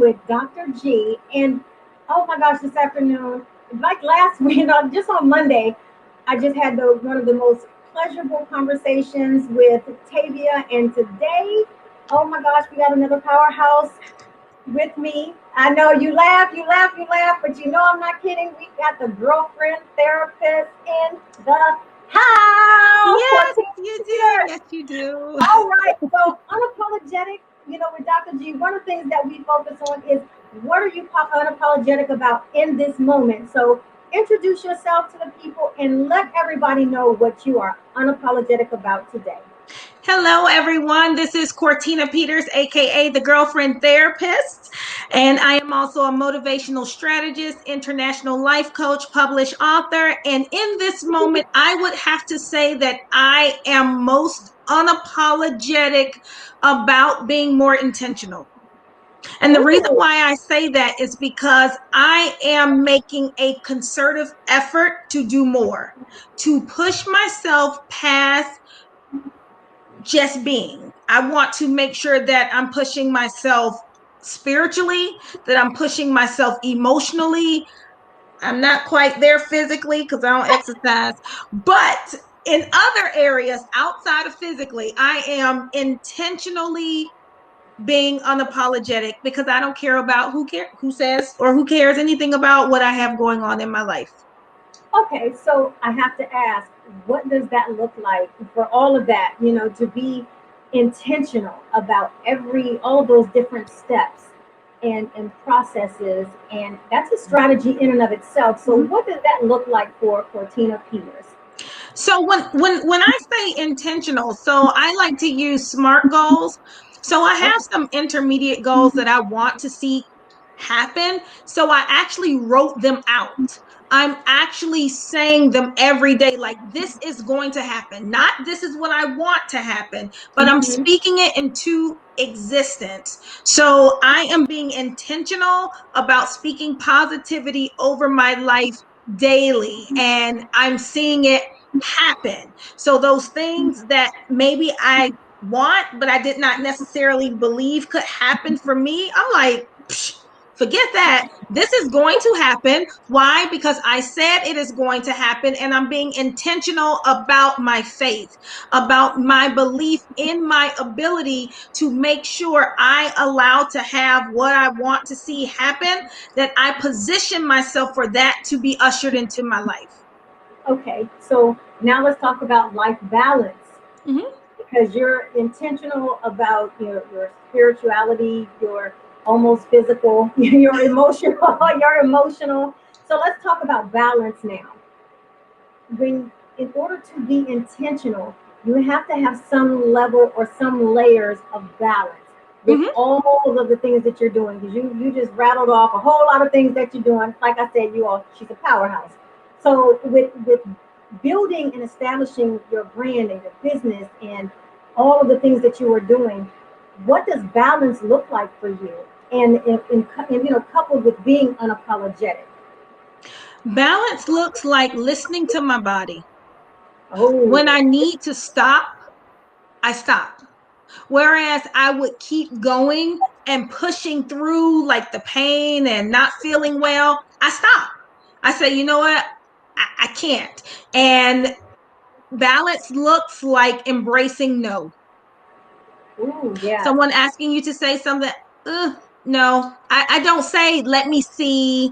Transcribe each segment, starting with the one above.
with Dr. G. And oh my gosh, this afternoon, like last week, just on Monday, I just had one of the most pleasurable conversations with Tavia. And today, oh my gosh, we got another powerhouse with me. I know you laugh, you laugh, you laugh, but you know I'm not kidding. We got the girlfriend therapist in the house. Yes, Cortina you do. Peters. Yes, you do. All right. So unapologetic, with Dr. G, one of the things that we focus on is what are you unapologetic about in this moment? So introduce yourself to the people and let everybody know what you are unapologetic about today. Hello, everyone. This is Cortina Peters, aka the girlfriend therapist. And I am also a motivational strategist, international life coach, published author. And in this moment, I would have to say that I am most unapologetic about being more intentional. And the reason Ooh. why I say that is because I am making a concerted effort to do more, to push myself past just being. I want to make sure that I'm pushing myself spiritually, that I'm pushing myself emotionally. I'm not quite there physically because I don't exercise, but in other areas outside of physically, I am intentionally being unapologetic because I don't care about who says or who cares anything about what I have going on in my life. Okay, so I have to ask, what does that look like for all of that, to be intentional about all of those different steps and processes, and that's a strategy in and of itself. So Mhm. what does that look like for Cortina Peters? So when I say intentional, so I like to use SMART goals. So I have Okay. some intermediate goals that I want to see happen. So I actually wrote them out. I'm actually saying them every day, like this is going to happen. Not this is what I want to happen, but I'm Mhm. speaking it into existence. So I am being intentional about speaking positivity over my life daily, and I'm seeing it happen. So those things that maybe I want, but I did not necessarily believe could happen for me, I'm like, forget that. This is going to happen. Why? Because I said it is going to happen, and I'm being intentional about my faith, about my belief in my ability to make sure I allow to have what I want to see happen, that I position myself for that to be ushered into my life. Okay, so now let's talk about life balance, Mhm. because you're intentional about your spirituality, your almost physical, your emotional, your emotional. So let's talk about balance now. When In order to be intentional, you have to have some level or some layers of balance with Mhm. all of the things that you're doing. Because you just rattled off a whole lot of things that you're doing. Like I said, she's a powerhouse. So with building and establishing your brand and your business and all of the things that you are doing, what does balance look like for you? And coupled with being unapologetic. Balance looks like listening to my body. Oh. When I need to stop, I stop. Whereas I would keep going and pushing through like the pain and not feeling well, I stop. I say, you know what? I can't. And balance looks like embracing no. Ooh, yes. Someone asking you to say something, no. I don't say, let me see.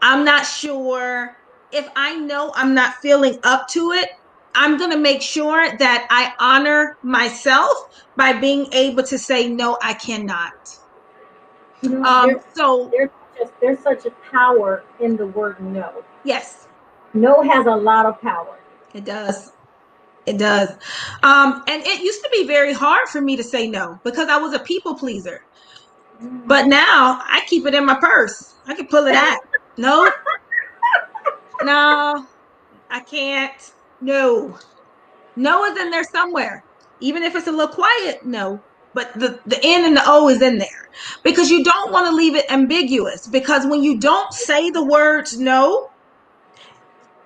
I'm not sure. If I know I'm not feeling up to it, I'm going to make sure that I honor myself by being able to say, no, I cannot. You know, there's So, there's such a power in the word no. yes, No has a lot of power. it does. It does. And it used to be very hard for me to say no because I was a people pleaser. But now I keep it in my purse. I can pull it out. No, no, I can't. No. No is in there somewhere. Even if it's a little quiet, no. But the N and the O is in there because you don't want to leave it ambiguous. Because when you don't say the words no,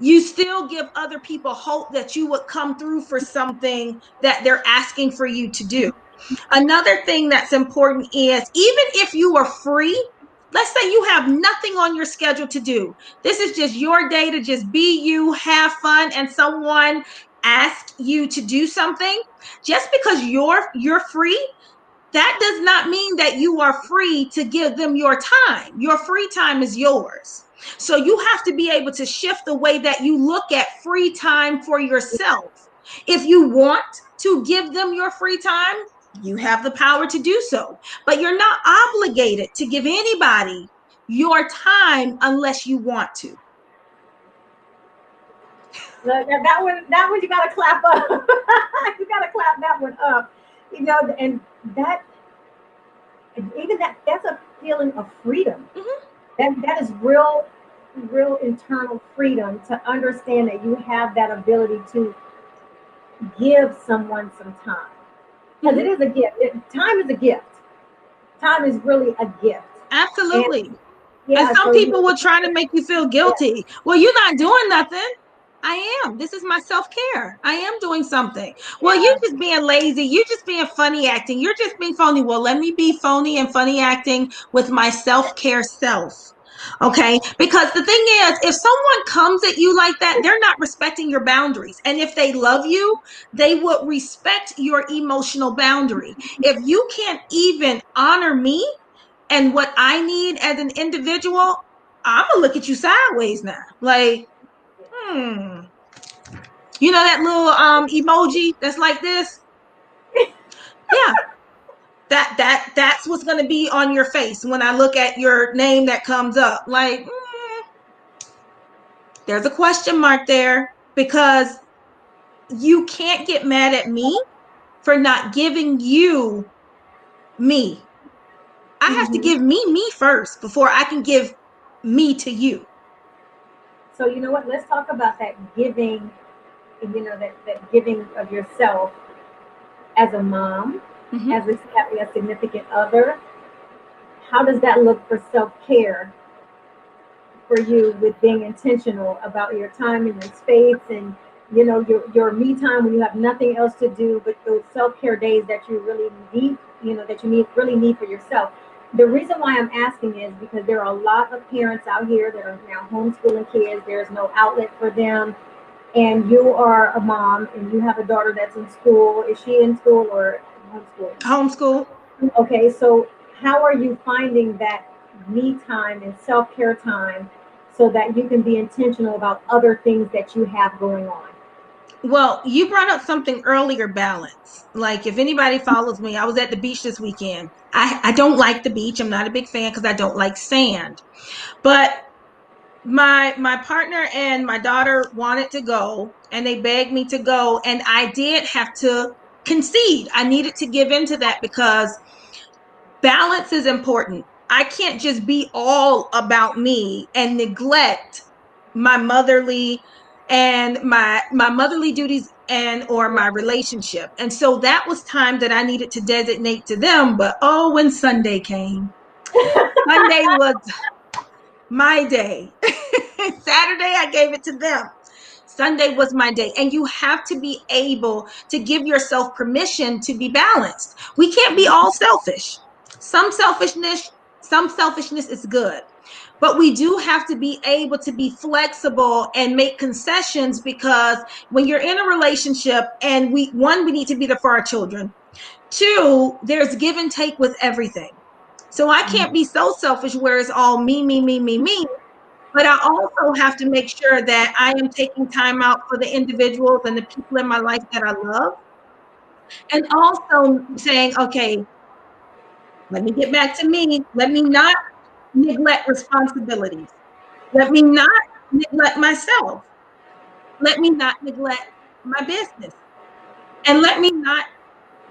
you still give other people hope that you would come through for something that they're asking for you to do. Another thing that's important is even if you are free, let's say you have nothing on your schedule to do. This is just your day to just be you, have fun, and someone asks you to do something. Just because you're free, that does not mean that you are free to give them your time. Your free time is yours. So you have to be able to shift the way that you look at free time for yourself. If you want to give them your free time, you have the power to do so. But you're not obligated to give anybody your time unless you want to. That one you gotta clap up. You gotta clap that one up. And that even that's a feeling of freedom. Mhm. That is real internal freedom to understand that you have that ability to give someone some time. Because it Mhm. is a gift. Time is a gift. Time is really a gift. And Absolutely. And yeah, some so people will try to make you feel yeah, guilty. Well, you're not doing nothing. I am. This is my self care. I am doing something. Well, you're yeah, just being lazy. You're just being funny acting. You're just being phony. Well, let me be phony and funny acting with my self care self. Okay. Because the thing is, if someone comes at you like that, they're not respecting your boundaries. And if they love you, they would respect your emotional boundary. If you can't even honor me, and what I need as an individual, I'm gonna look at you sideways now. Like, hmm. You know that little emoji that's like this? Yeah. That's what's gonna be on your face when I look at your name that comes up. Like, there's a question mark there because you can't get mad at me for not giving you me. I have to hmm. give me first before I can give me to you. So you know what? Let's talk about that giving. That giving of yourself as a mom, Mhm. as having a significant other. How does that look for self care for you with being intentional about your time and your space and your me time when you have nothing else to do but those self-care days that you really need, that you really need for yourself. The reason why I'm asking is because there are a lot of parents out here that are now homeschooling kids. There's no outlet for them, and you are a mom and you have a daughter that's in school. Is she in school or homeschool? Homeschool. Okay, so how are you finding that me time and self care time so that you can be intentional about other things that you have going on? Well, you brought up something earlier, balance. Like if anybody follows me, I was at the beach this weekend. I don't like the beach. I'm not a big fan because I don't like sand. But my partner and my daughter wanted to go and they begged me to go. And I did have to concede. I needed to give in to that because balance is important. I can't just be all about me and neglect my motherly and my motherly duties and or my Yeah. relationship. And so that was time that I needed to designate to them. But oh, when Sunday came, Sunday was my day. Saturday, I gave it to them. Sunday was my day. And you have to be able to give yourself permission to be balanced. We can't be all selfish. Some selfishness, some selfishness is good. But we do have to be able to be flexible and make concessions because when you're in a relationship and we need to be there for our children. Two, there's give and take with everything. So I can't be so selfish where it's all me, me, me, me, me. But I also have to make sure that I am taking time out for the individuals and the people in my life that I love. And also saying, okay, let me get back to me. Let me not neglect responsibilities. Let me not neglect myself. Let me not neglect my business. And let me not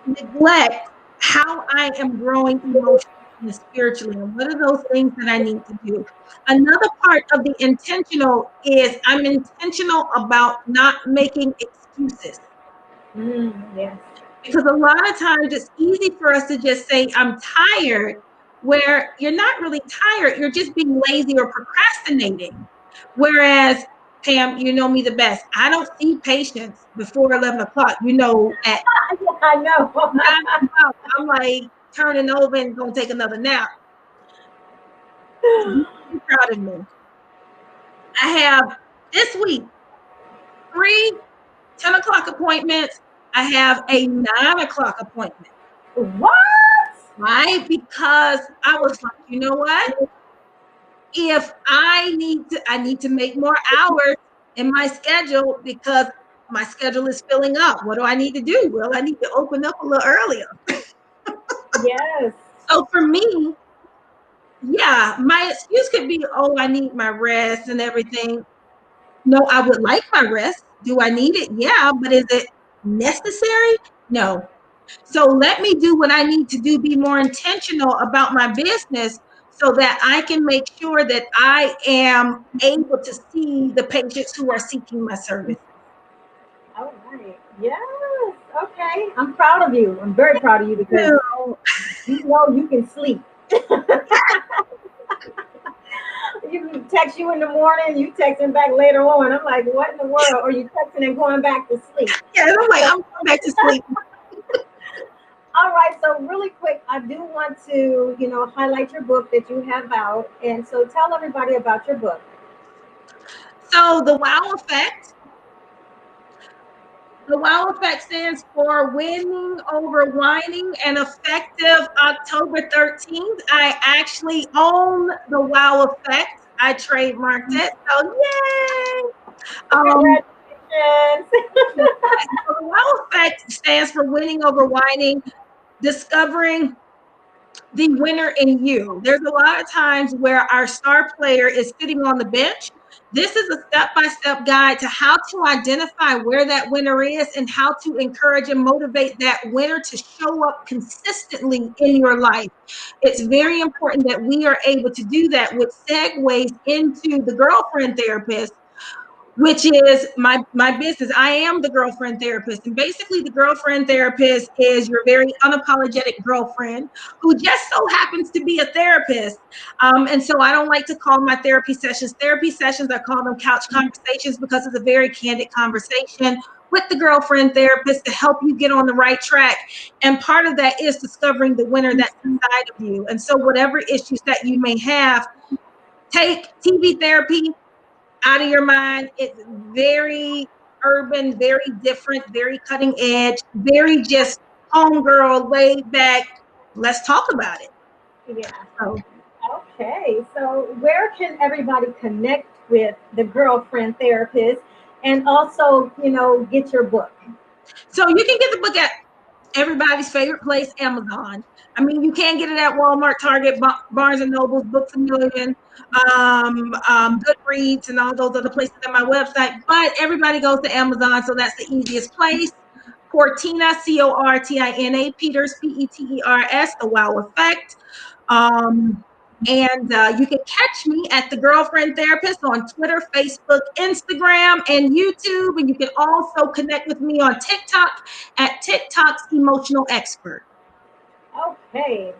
neglect how I am growing emotionally and spiritually. And what are those things that I need to do? Another part of the intentional is I'm intentional about not making excuses. Yes. Because a lot of times it's easy for us to just say, I'm tired, where you're not really tired, you're just being lazy or procrastinating. Whereas Pam, you know me the best. I don't see patients before 11 o'clock. At I know. 9 o'clock, I'm like turning over and going to take another nap. So be proud of me. I have this week 3 10 o'clock appointments. I have a 9 o'clock appointment. What? Right? Because I was like, you know what? If I need to make more hours in my schedule because my schedule is filling up. What do I need to do? Well, I need to open up a little earlier. Yes. So for me, yeah, my excuse could be, oh, I need my rest and everything. No, I would like my rest. Do I need it? Yeah, but is it necessary? No. So let me do what I need to do, be more intentional about my business so that I can make sure that I am able to see the patients who are seeking my service. All right. Yes. Okay. I'm proud of you. I'm very proud of you because you know you can sleep. You can text you in the morning, you texting back later on. I'm like, what in the world? Or you texting and going back to sleep. Yeah, I'm like, I'm going back to sleep. All right, so really quick, I do want to, highlight your book that you have out. And so tell everybody about your book. So the WOW Effect. The WOW Effect stands for Winning Over Whining and Effective October 13th. I actually own the WOW Effect. I trademarked it. So yay! Congratulations. So the WOW Effect stands for Winning Over Whining, discovering the winner in you. There's a lot of times where our star player is sitting on the bench. This is a step-by-step guide to how to identify where that winner is and how to encourage and motivate that winner to show up consistently in your life. It's very important that we are able to do that, which segues into the girlfriend therapist, which is my business. I am the girlfriend therapist. And basically the girlfriend therapist is your very unapologetic girlfriend who just so happens to be a therapist. And so I don't like to call my therapy sessions. I call them couch conversations because it's a very candid conversation with the girlfriend therapist to help you get on the right track. And part of that is discovering the winner that's inside of you. And so whatever issues that you may have, take TV therapy out of your mind. It's very urban, very different, very cutting edge, very just homegirl, laid back. Let's talk about it. Yeah. So, Okay. So where can everybody connect with the girlfriend therapist and also, get your book? so you can get the book at everybody's favorite place, Amazon. I mean, you can get it at Walmart, Target, Barnes and Nobles, Books a Million, Goodreads, and all those other places on my website. But everybody goes to Amazon, so that's the easiest place. Cortina, Cortina Peters, Peters, The Wow Effect. And you can catch me at the Girlfriend Therapist on Twitter, Facebook, Instagram, and YouTube. And you can also connect with me on TikTok at TikTok's Emotional Expert. Okay.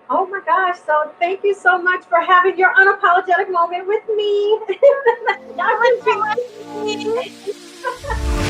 Oh my gosh. So thank you so much for having your unapologetic moment with me. Dr. G.